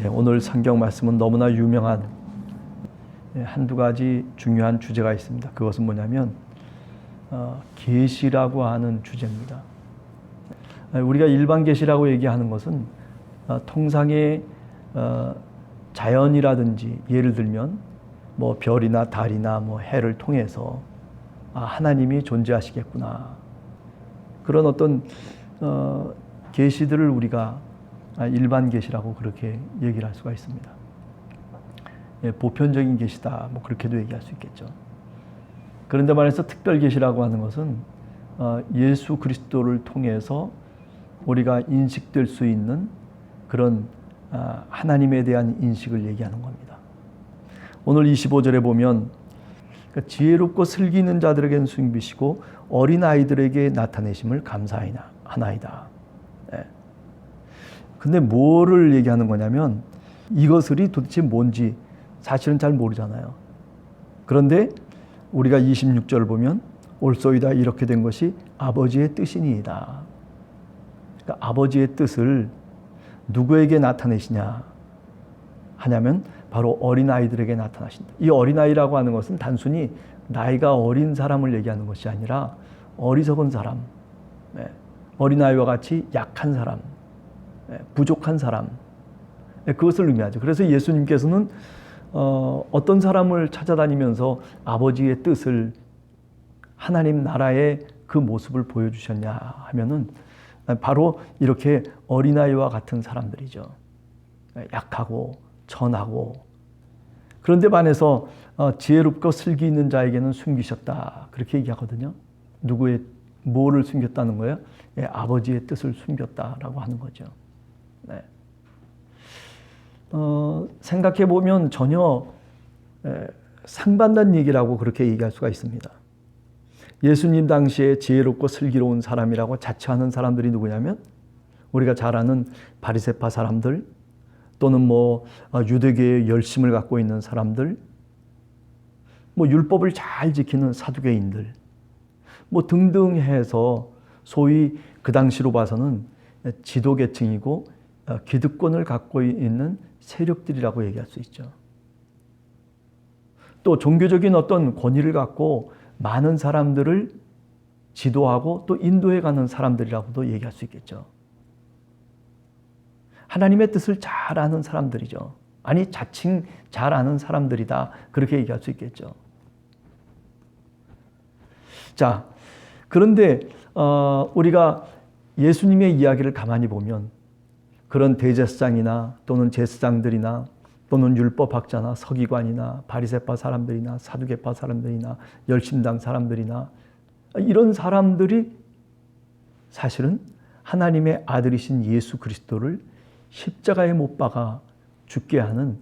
오늘 성경 말씀은 너무나 유명한 한두 가지 중요한 주제가 있습니다. 그것은 뭐냐면 계시라고 하는 주제입니다. 우리가 일반 계시라고 얘기하는 것은 통상의 자연이라든지 예를 들면 뭐 별이나 달이나 뭐 해를 통해서 하나님이 존재하시겠구나, 그런 어떤 계시들을 우리가 일반 계시라고 그렇게 얘기를 할 수가 있습니다. 보편적인 계시다, 뭐 그렇게도 얘기할 수 있겠죠. 그런데 말해서 특별 계시라고 하는 것은 예수 그리스도를 통해서 우리가 인식될 수 있는 그런 하나님에 대한 인식을 얘기하는 겁니다. 오늘 25절에 보면 지혜롭고 슬기 있는 자들에게는 숨기시고 어린 아이들에게 나타내심을 감사하나이다. 근데 뭐를 얘기하는 거냐면 이것들이 도대체 뭔지 사실은 잘 모르잖아요. 그런데 우리가 26절을 보면 올소이다 이렇게 된 것이 아버지의 뜻이니이다. 그러니까 아버지의 뜻을 누구에게 나타내시냐 하냐면 바로 어린아이들에게 나타나신다. 이 어린아이라고 하는 것은 단순히 나이가 어린 사람을 얘기하는 것이 아니라 어리석은 사람, 어린아이와 같이 약한 사람, 부족한 사람, 그것을 의미하죠. 그래서 예수님께서는 어떤 사람을 찾아다니면서 아버지의 뜻을, 하나님 나라의 그 모습을 보여주셨냐 하면은 바로 이렇게 어린아이와 같은 사람들이죠. 약하고 천하고. 그런데 반해서 지혜롭고 슬기 있는 자에게는 숨기셨다, 그렇게 얘기하거든요. 누구의 뭐를 숨겼다는 거예요? 아버지의 뜻을 숨겼다라고 하는 거죠. 네. 생각해 보면 전혀 상반된 얘기라고 그렇게 얘기할 수가 있습니다. 예수님 당시에 지혜롭고 슬기로운 사람이라고 자처하는 사람들이 누구냐면 우리가 잘 아는 바리새파 사람들, 또는 뭐 유대계의 열심을 갖고 있는 사람들, 뭐 율법을 잘 지키는 사두개인들, 뭐 등등 해서 소위 그 당시로 봐서는 지도계층이고 기득권을 갖고 있는 세력들이라고 얘기할 수 있죠. 또 종교적인 어떤 권위를 갖고 많은 사람들을 지도하고 또 인도해가는 사람들이라고도 얘기할 수 있겠죠. 하나님의 뜻을 잘 아는 사람들이죠. 아니 자칭 잘 아는 사람들이다, 그렇게 얘기할 수 있겠죠. 자, 그런데 우리가 예수님의 이야기를 가만히 보면 그런 대제사장이나 또는 제사장들이나 또는 율법학자나 서기관이나 바리새파 사람들이나 사두개파 사람들이나 열심당 사람들이나 이런 사람들이 사실은 하나님의 아들이신 예수 그리스도를 십자가에 못 박아 죽게 하는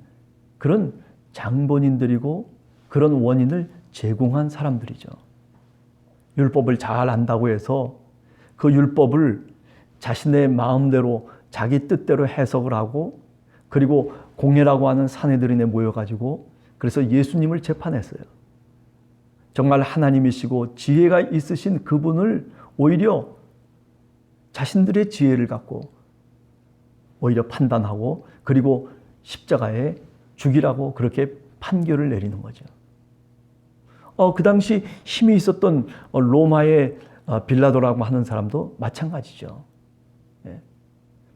그런 장본인들이고 그런 원인을 제공한 사람들이죠. 율법을 잘 안다고 해서 그 율법을 자신의 마음대로 자기 뜻대로 해석을 하고, 그리고 공회라고 하는 사내들인에 모여가지고 그래서 예수님을 재판했어요. 정말 하나님이시고 지혜가 있으신 그분을 오히려 자신들의 지혜를 갖고 오히려 판단하고, 그리고 십자가에 죽이라고 그렇게 판결을 내리는 거죠. 그 당시 힘이 있었던 로마의 빌라도라고 하는 사람도 마찬가지죠.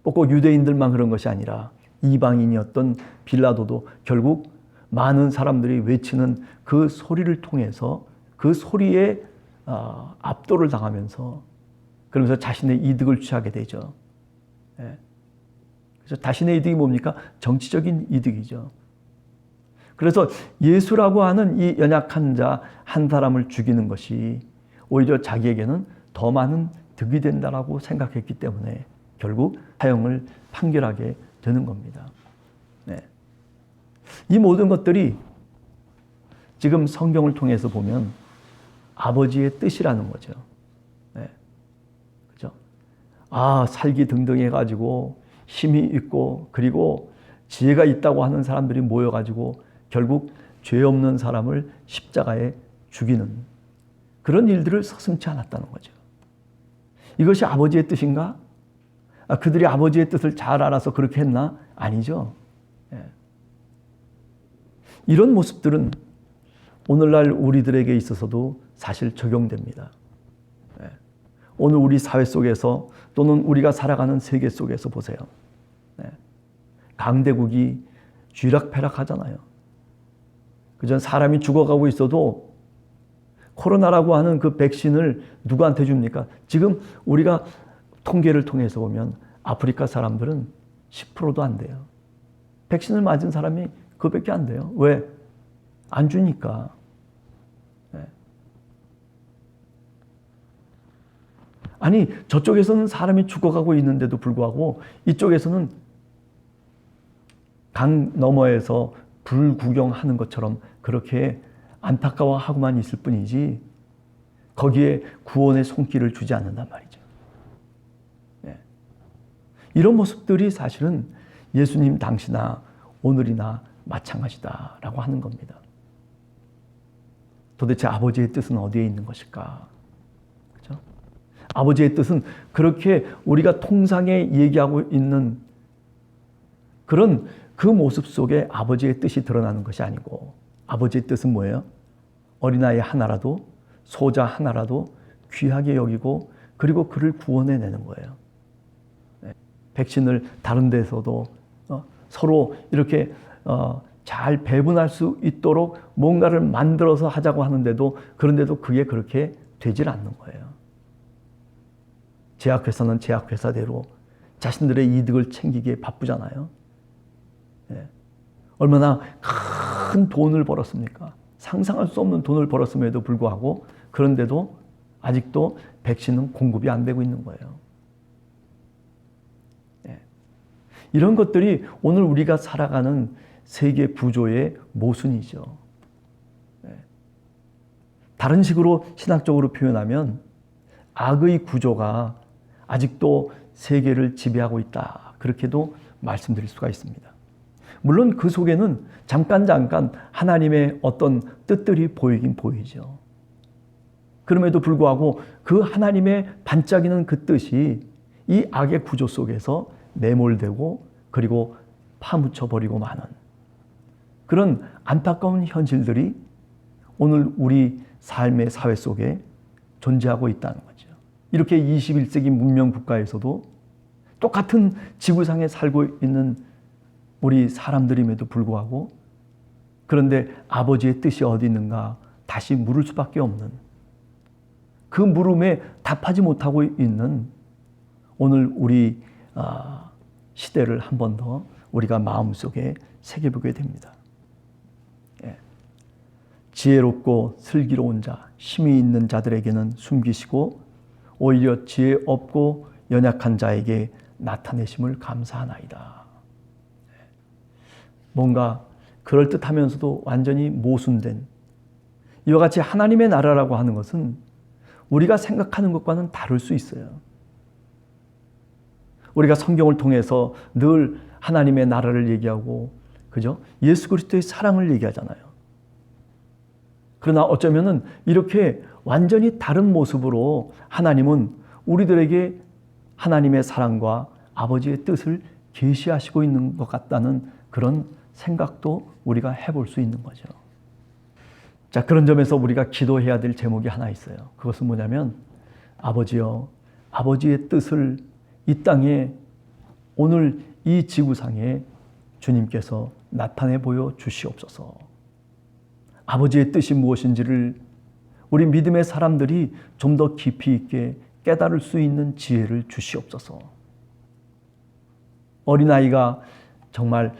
꼭 유대인들만 그런 것이 아니라 이방인이었던 빌라도도 결국 많은 사람들이 외치는 그 소리를 통해서 그 소리에 압도를 당하면서 그러면서 자신의 이득을 취하게 되죠. 그래서 자신의 이득이 뭡니까? 정치적인 이득이죠. 그래서 예수라고 하는 이 연약한 자 한 사람을 죽이는 것이 오히려 자기에게는 더 많은 득이 된다라고 생각했기 때문에 결국 사형을 판결하게 되는 겁니다. 이 모든 것들이 지금 성경을 통해서 보면 아버지의 뜻이라는 거죠. 그죠? 살기 등등 해가지고 힘이 있고 그리고 지혜가 있다고 하는 사람들이 모여가지고 결국 죄 없는 사람을 십자가에 죽이는 그런 일들을 서슴지 않았다는 거죠. 이것이 아버지의 뜻인가? 그들이 아버지의 뜻을 잘 알아서 그렇게 했나? 아니죠. 예. 이런 모습들은 오늘날 우리들에게 있어서도 사실 적용됩니다. 예. 오늘 우리 사회 속에서 또는 우리가 살아가는 세계 속에서 보세요. 예. 강대국이 쥐락펴락하잖아요. 그전 사람이 죽어가고 있어도 코로나라고 하는 그 백신을 누구한테 줍니까? 지금 우리가 통계를 통해서 보면 아프리카 사람들은 10%도 안 돼요. 백신을 맞은 사람이 그것밖에 안 돼요. 왜? 안 주니까. 네. 아니, 저쪽에서는 사람이 죽어가고 있는데도 불구하고 이쪽에서는 강 너머에서 불 구경하는 것처럼 그렇게 안타까워하고만 있을 뿐이지 거기에 구원의 손길을 주지 않는단 말이죠. 네. 이런 모습들이 사실은 예수님 당시나 오늘이나 마찬가지다라고 하는 겁니다. 도대체 아버지의 뜻은 어디에 있는 것일까? 그렇죠? 아버지의 뜻은 그렇게 우리가 통상에 얘기하고 있는 그런 그 모습 속에 아버지의 뜻이 드러나는 것이 아니고 아버지의 뜻은 뭐예요? 어린아이 하나라도 소자 하나라도 귀하게 여기고 그리고 그를 구원해내는 거예요. 백신을 다른 데서도 서로 이렇게 잘 배분할 수 있도록 뭔가를 만들어서 하자고 하는데도 그런데도 그게 그렇게 되질 않는 거예요. 제약회사는 제약회사대로 자신들의 이득을 챙기기에 바쁘잖아요. 얼마나 큰 돈을 벌었습니까? 상상할 수 없는 돈을 벌었음에도 불구하고 그런데도 아직도 백신은 공급이 안 되고 있는 거예요. 이런 것들이 오늘 우리가 살아가는 세계 구조의 모순이죠. 다른 식으로 신학적으로 표현하면 악의 구조가 아직도 세계를 지배하고 있다. 그렇게도 말씀드릴 수가 있습니다. 물론 그 속에는 잠깐 하나님의 어떤 뜻들이 보이긴 보이죠. 그럼에도 불구하고 그 하나님의 반짝이는 그 뜻이 이 악의 구조 속에서 매몰되고 그리고 파묻혀버리고 마는 그런 안타까운 현실들이 오늘 우리 삶의 사회 속에 존재하고 있다는 거죠. 이렇게 21세기 문명 국가에서도 똑같은 지구상에 살고 있는 우리 사람들임에도 불구하고 그런데 아버지의 뜻이 어디 있는가 다시 물을 수밖에 없는 그 물음에 답하지 못하고 있는 오늘 우리 시대를 한 번 더 우리가 마음속에 새겨보게 됩니다. 지혜롭고 슬기로운 자, 힘이 있는 자들에게는 숨기시고 오히려 지혜 없고 연약한 자에게 나타내심을 감사하나이다. 뭔가 그럴듯하면서도 완전히 모순된 이와 같이 하나님의 나라라고 하는 것은 우리가 생각하는 것과는 다를 수 있어요. 우리가 성경을 통해서 늘 하나님의 나라를 얘기하고 그죠? 예수 그리스도의 사랑을 얘기하잖아요. 그러나 어쩌면은 이렇게 완전히 다른 모습으로 하나님은 우리들에게 하나님의 사랑과 아버지의 뜻을 계시하시고 있는 것 같다는 그런 생각도 우리가 해볼 수 있는 거죠. 자, 그런 점에서 우리가 기도해야 될 제목이 하나 있어요. 그것은 뭐냐면 아버지여, 아버지의 뜻을 이 땅에 오늘 이 지구상에 주님께서 나타내 보여 주시옵소서. 아버지의 뜻이 무엇인지를 우리 믿음의 사람들이 좀 더 깊이 있게 깨달을 수 있는 지혜를 주시옵소서. 어린아이가 정말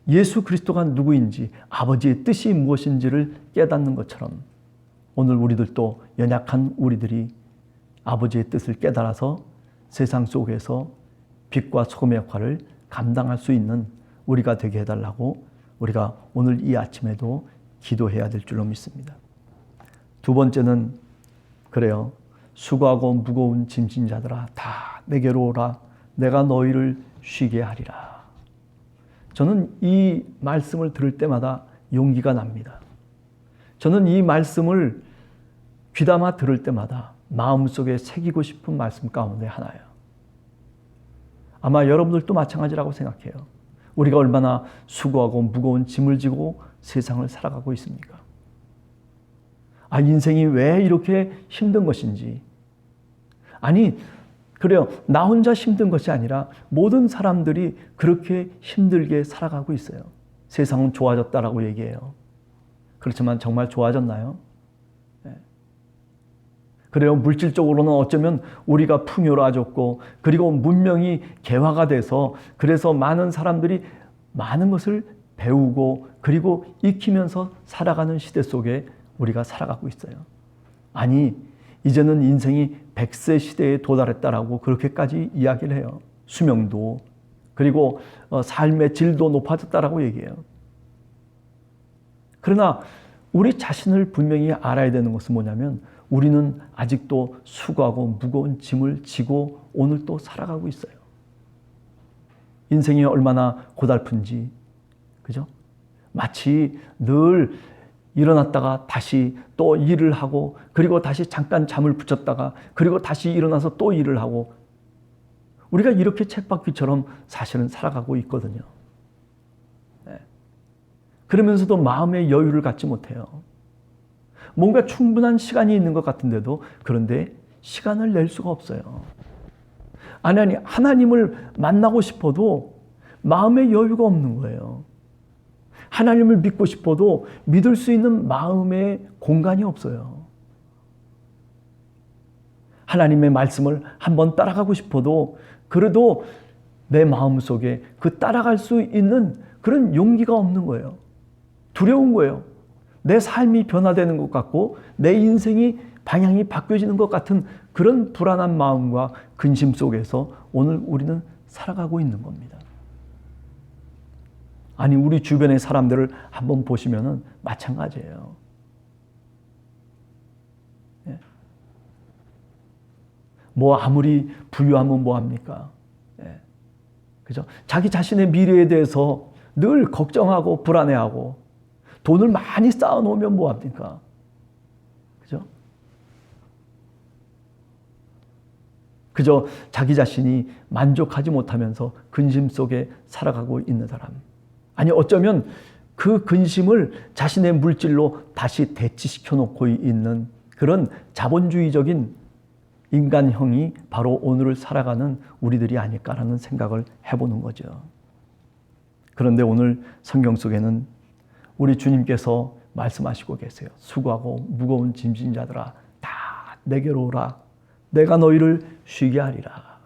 예수 그리스도가 누구인지 아버지의 뜻이 무엇인지를 깨닫는 것처럼 오늘 우리들도 연약한 우리들이 아버지의 뜻을 깨달아서 세상 속에서 빛과 소금의 역할을 감당할 수 있는 우리가 되게 해달라고 우리가 오늘 이 아침에도 기도해야 될 줄로 믿습니다. 두 번째는 그래요. 수고하고 무거운 짐진 자들아 다 내게로 오라. 내가 너희를 쉬게 하리라. 저는 이 말씀을 들을 때마다 용기가 납니다. 저는 이 말씀을 귀담아 들을 때마다 마음속에 새기고 싶은 말씀 가운데 하나예요. 아마 여러분들도 마찬가지라고 생각해요. 우리가 얼마나 수고하고 무거운 짐을 지고 세상을 살아가고 있습니까? 인생이 왜 이렇게 힘든 것인지. 아니, 그래요. 나 혼자 힘든 것이 아니라 모든 사람들이 그렇게 힘들게 살아가고 있어요. 세상은 좋아졌다라고 얘기해요. 그렇지만 정말 좋아졌나요? 네. 그래요. 물질적으로는 어쩌면 우리가 풍요로워졌고, 그리고 문명이 개화가 돼서, 그래서 많은 사람들이 많은 것을 배우고 그리고 익히면서 살아가는 시대 속에 우리가 살아가고 있어요. 아니, 이제는 인생이 100세 시대에 도달했다라고 그렇게까지 이야기를 해요. 수명도, 그리고 삶의 질도 높아졌다라고 얘기해요. 그러나 우리 자신을 분명히 알아야 되는 것은 뭐냐면, 우리는 아직도 수고하고 무거운 짐을 지고 오늘 또 살아가고 있어요. 인생이 얼마나 고달픈지, 그죠? 마치 늘 일어났다가 다시 또 일을 하고, 그리고 다시 잠깐 잠을 붙였다가, 그리고 다시 일어나서 또 일을 하고, 우리가 이렇게 쳇바퀴처럼 사실은 살아가고 있거든요. 네. 그러면서도 마음의 여유를 갖지 못해요. 뭔가 충분한 시간이 있는 것 같은데도, 그런데 시간을 낼 수가 없어요. 아니, 하나님을 만나고 싶어도 마음의 여유가 없는 거예요. 하나님을 믿고 싶어도 믿을 수 있는 마음의 공간이 없어요. 하나님의 말씀을 한번 따라가고 싶어도, 그래도 내 마음속에 그 따라갈 수 있는 그런 용기가 없는 거예요. 두려운 거예요. 내 삶이 변화되는 것 같고 내 인생이 방향이 바뀌어지는 것 같은 그런 불안한 마음과 근심 속에서 오늘 우리는 살아가고 있는 겁니다. 아니, 우리 주변의 사람들을 한번 보시면은 마찬가지예요. 예. 뭐 아무리 부유하면 뭐합니까? 예. 그죠? 자기 자신의 미래에 대해서 늘 걱정하고 불안해하고, 돈을 많이 쌓아놓으면 뭐합니까? 그죠? 그저 자기 자신이 만족하지 못하면서 근심 속에 살아가고 있는 사람. 아니, 어쩌면 그 근심을 자신의 물질로 다시 대치시켜 놓고 있는 그런 자본주의적인 인간형이 바로 오늘을 살아가는 우리들이 아닐까라는 생각을 해보는 거죠. 그런데 오늘 성경 속에는 우리 주님께서 말씀하시고 계세요. 수고하고 무거운 짐진 자들아, 다 내게로 오라. 내가 너희를 쉬게 하리라.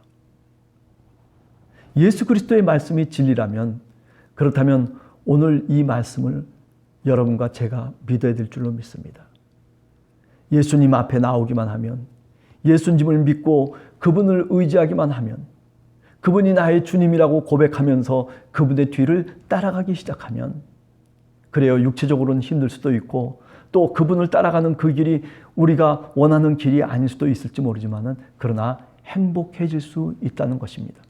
예수 그리스도의 말씀이 진리라면, 그렇다면 오늘 이 말씀을 여러분과 제가 믿어야 될 줄로 믿습니다. 예수님 앞에 나오기만 하면, 예수님을 믿고 그분을 의지하기만 하면, 그분이 나의 주님이라고 고백하면서 그분의 뒤를 따라가기 시작하면, 그래요, 육체적으로는 힘들 수도 있고 또 그분을 따라가는 그 길이 우리가 원하는 길이 아닐 수도 있을지 모르지만은, 그러나 행복해질 수 있다는 것입니다.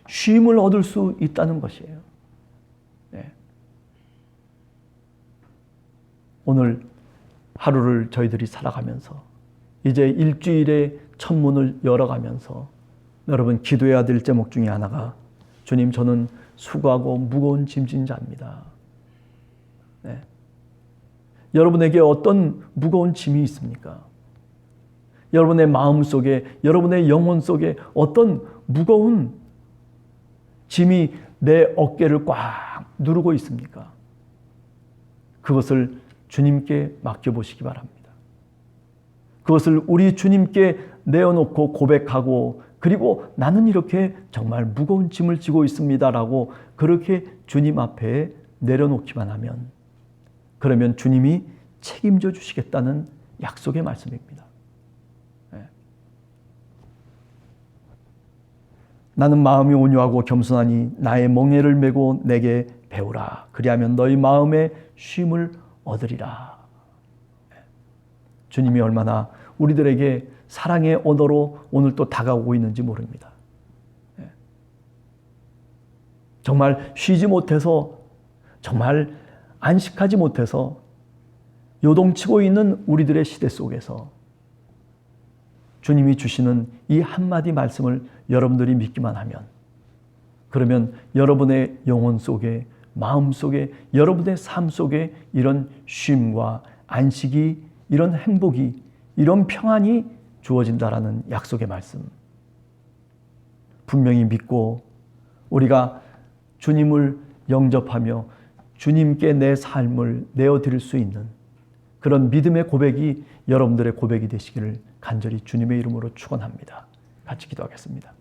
쉼을 얻을 수 있다는 것이에요. 네. 오늘 하루를 저희들이 살아가면서 이제 일주일의 첫 문을 열어가면서 여러분 기도해야 될 제목 중에 하나가, 주님, 저는 수고하고 무거운 짐진 자입니다. 네. 여러분에게 어떤 무거운 짐이 있습니까? 여러분의 마음 속에, 여러분의 영혼 속에 어떤 무거운 짐이 내 어깨를 꽉 누르고 있습니까? 그것을 주님께 맡겨보시기 바랍니다. 그것을 우리 주님께 내어놓고 고백하고, 그리고 나는 이렇게 정말 무거운 짐을 지고 있습니다라고 그렇게 주님 앞에 내려놓기만 하면, 그러면 주님이 책임져 주시겠다는 약속의 말씀입니다. 네. 나는 마음이 온유하고 겸손하니 나의 멍에를 메고 내게 배우라. 그리하면 너희 마음에 쉼을 얻으리라. 네. 주님이 얼마나 우리들에게 사랑의 언어로 오늘 또 다가오고 있는지 모릅니다. 네. 정말 쉬지 못해서, 정말 안식하지 못해서 요동치고 있는 우리들의 시대 속에서 주님이 주시는 이 한마디 말씀을 여러분들이 믿기만 하면, 그러면 여러분의 영혼 속에, 마음 속에, 여러분의 삶 속에 이런 쉼과 안식이, 이런 행복이, 이런 평안이 주어진다라는 약속의 말씀, 분명히 믿고 우리가 주님을 영접하며 주님께 내 삶을 내어드릴 수 있는 그런 믿음의 고백이 여러분들의 고백이 되시기를 간절히 주님의 이름으로 축원합니다. 같이 기도하겠습니다.